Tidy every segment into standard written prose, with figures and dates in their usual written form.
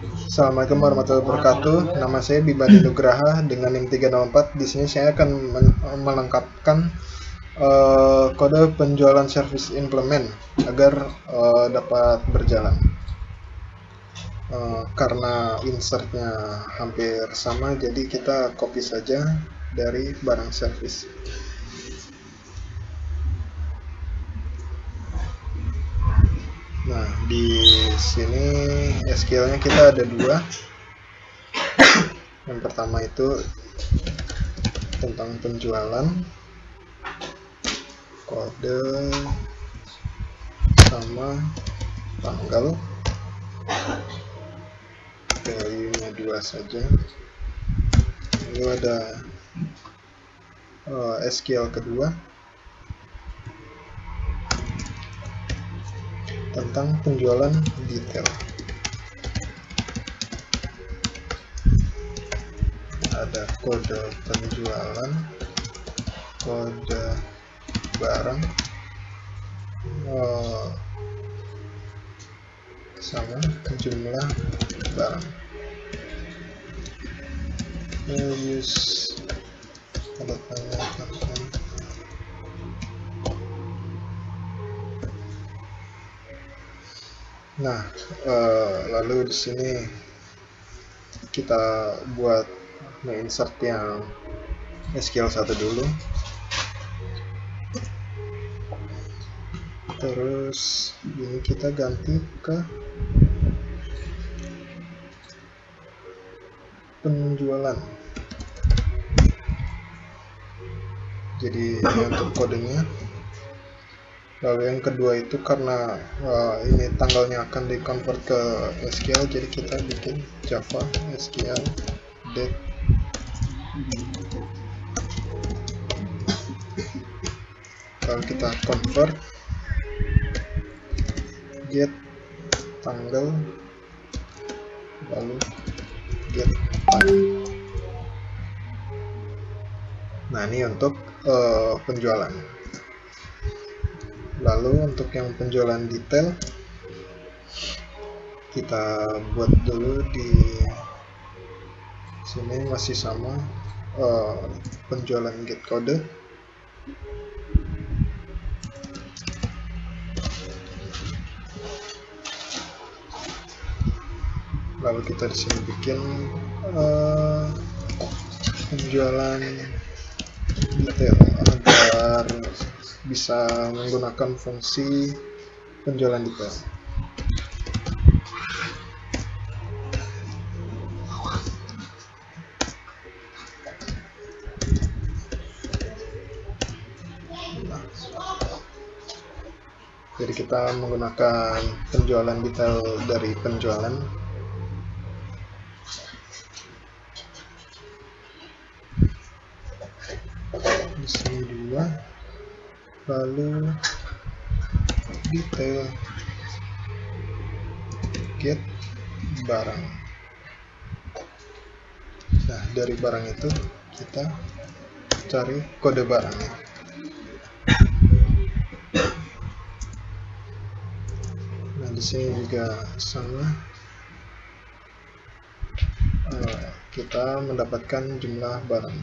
Assalamualaikum warahmatullahi wabarakatuh. Nama saya Bibadi Nugraha dengan NIM 304. Di sini saya akan melengkapkan kode penjualan service implement agar dapat berjalan. Karena insertnya hampir sama, jadi kita copy saja dari barang service. Nah, di sini SQL-nya kita ada dua. Yang pertama itu tentang penjualan, kode sama tanggal, value-nya 2 saja. Lalu ada SQL kedua tentang penjualan detail. Ada kode penjualan, kode barang, sama jumlah barang. Use tanda tanya. Nah, lalu di sini kita buat insert yang SQL 1 dulu. Terus ini kita ganti ke penjualan. Jadi ini untuk kodenya. Lalu yang kedua itu karena ini tanggalnya akan di convert ke SQL, jadi kita bikin Java SQL date. Lalu kita convert get tanggal, lalu get time. Nah, ini untuk penjualan. Lalu untuk yang penjualan detail kita buat dulu di sini masih sama, penjualan get kode. Lalu kita di sini bikin penjualan detail agar bisa menggunakan fungsi penjualan detail. Nah, jadi kita menggunakan penjualan detail dari penjualan. Di sini dua, lalu detail get barang. Nah, dari barang itu kita cari kode barangnya. Nah, di sini juga sama, kita mendapatkan jumlah barang.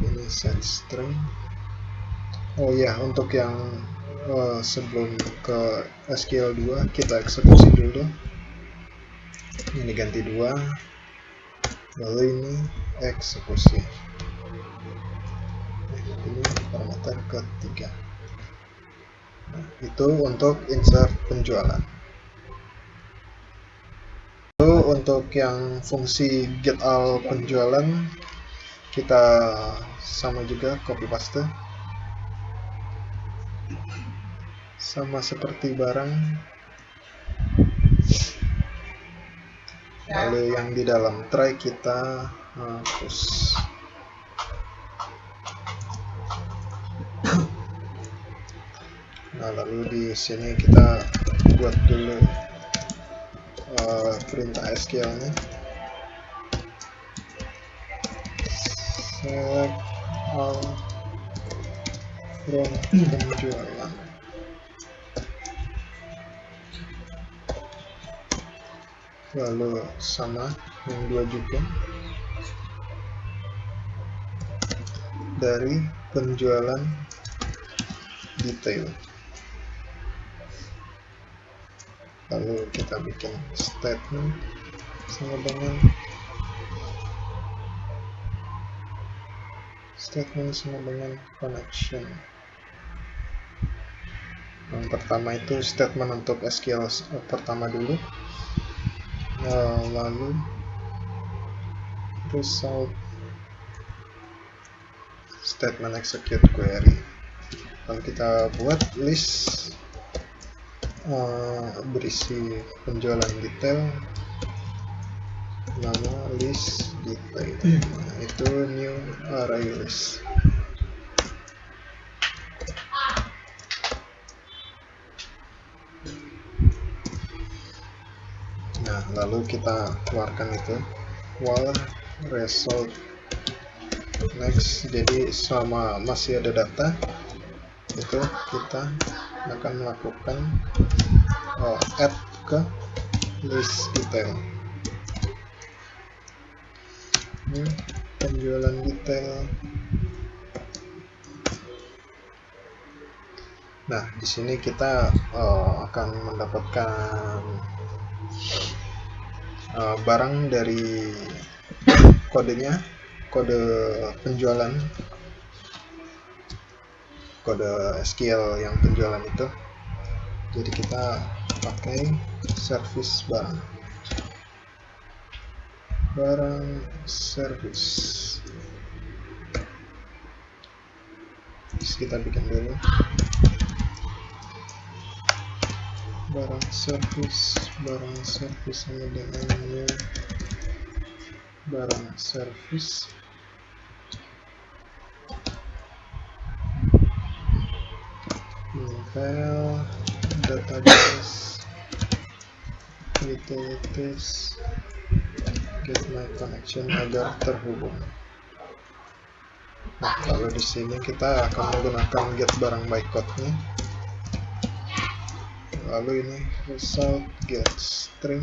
Ini set string. Oh ya, untuk yang sebelum ke SQL 2 kita eksekusi dulu. Ini ganti 2, lalu ini eksekusi. Ini parameter ketiga. Nah, itu untuk insert penjualan. Lalu untuk yang fungsi get all penjualan kita sama juga copy paste, sama seperti barang. Lalu yang di dalam try kita hapus. Nah, lalu di sini kita buat dulu perintah SQL-nya. Set all from penjualan. lalu sama yang 2 juga dari penjualan detail. Lalu kita bikin statement sama dengan connection. Yang pertama itu statement untuk SQL pertama dulu, lalu result statement execute query. Lalu kita buat list berisi penjualan detail, nama list detail. Nah, itu new array list. Nah, lalu kita keluarkan itu while result next. Jadi selama masih ada data itu kita akan melakukan add ke list detail. Ini penjualan detail. Nah, di sini kita akan mendapatkan barang dari kodenya, kode penjualan, kode SQL yang penjualan itu. Jadi kita pakai service barang service. Terus kita bikin dulu barang service sama dengan new barang service. File database utilities get my connection agar terhubung. Nah, kalau di sini kita akan menggunakan get barang by code-nya. Lalu ini result get string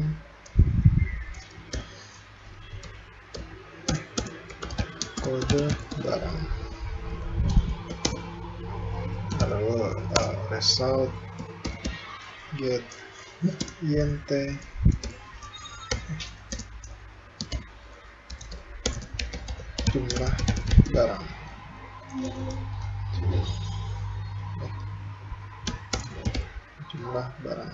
kode barang. Lalu result get int jumlah barang. Jumlah barang.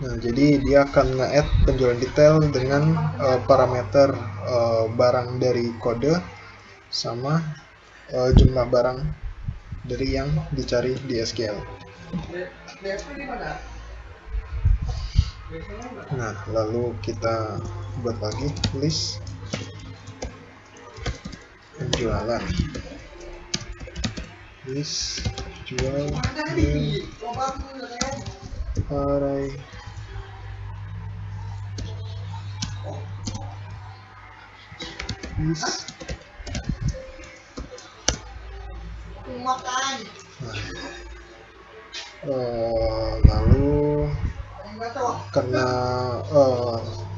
Nah, jadi dia akan nge-add penjualan detail dengan parameter barang dari kode sama jumlah barang dari yang dicari di SQL. Nah, lalu kita buat lagi list penjualan, list jual new array list. Lalu karena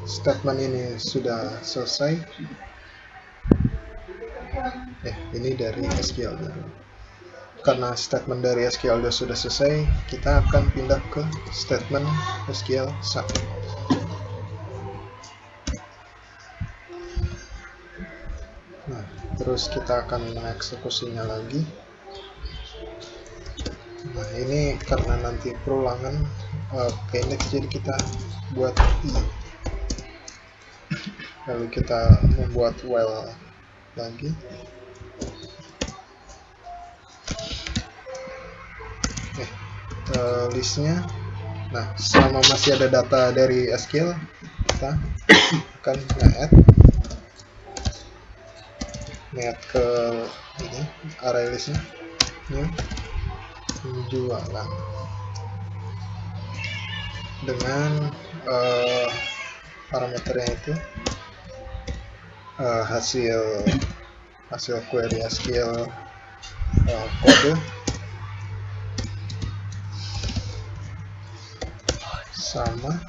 statement ini sudah selesai, ini dari SQL. Karena statement dari SQL sudah selesai, kita akan pindah ke statement SQL 1. Nah, terus kita akan mengeksekusinya lagi. Nah, ini karena nanti perulangan pendek, jadi kita buat i. Lalu kita membuat while lagi. Listnya. Nah, selama masih ada data dari SQL, kita akan nge-add ke ini array listnya, new penjualan dengan parameternya itu hasil query SQL kode sama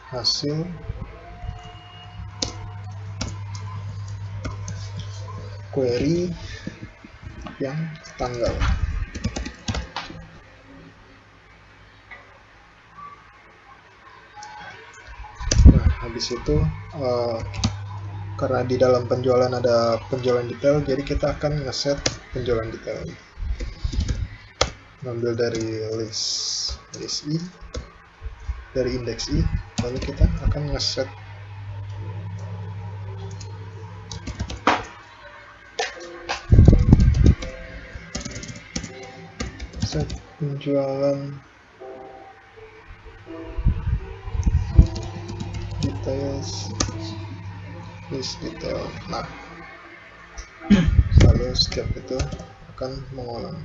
hasil query yang tanggal. Nah, habis itu karena di dalam penjualan ada penjualan detail, jadi kita akan ngeset penjualan detail. Ngambil dari list I, dari indeks I, lalu kita akan ngeset penjualan details, list detail. Nah, lalu setiap itu akan mengulang.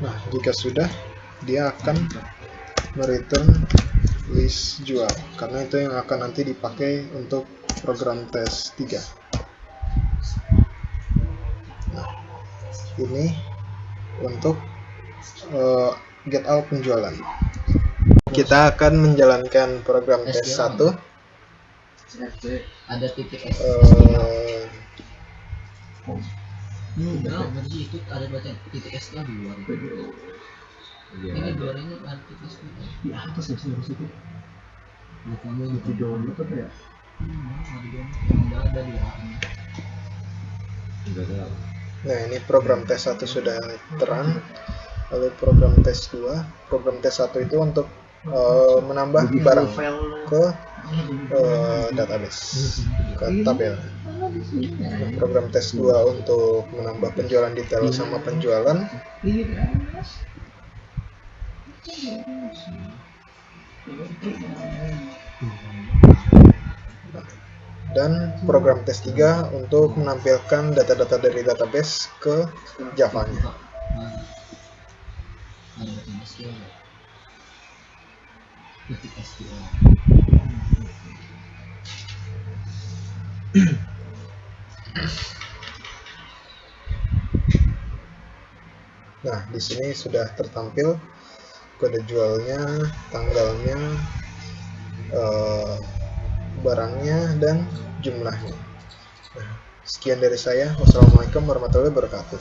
Nah, jika sudah, dia akan mereturn list jual, karena itu yang akan nanti dipakai untuk program tes 3. Nah, ini untuk get out penjualan. Kita akan menjalankan program tes 1. Ada titik S. Berarti itu ada baca titik S nya di luar. Ini luar ini ada titik S di atas ya harus itu. Bukannya di dalam itu ya? Ada di atas. Nah, ini program tes 1 sudah terang. Lalu program tes 2. Program tes 1 itu untuk menambah barang ke database, ke tabel. Nah, program tes 2 untuk menambah penjualan detail sama penjualan. Dan program tes 3 untuk menampilkan data-data dari database ke Java-nya. Nah, di sini sudah tertampil kode jualnya, tanggalnya, barangnya, dan jumlahnya. Nah, sekian dari saya. Wassalamualaikum warahmatullahi wabarakatuh.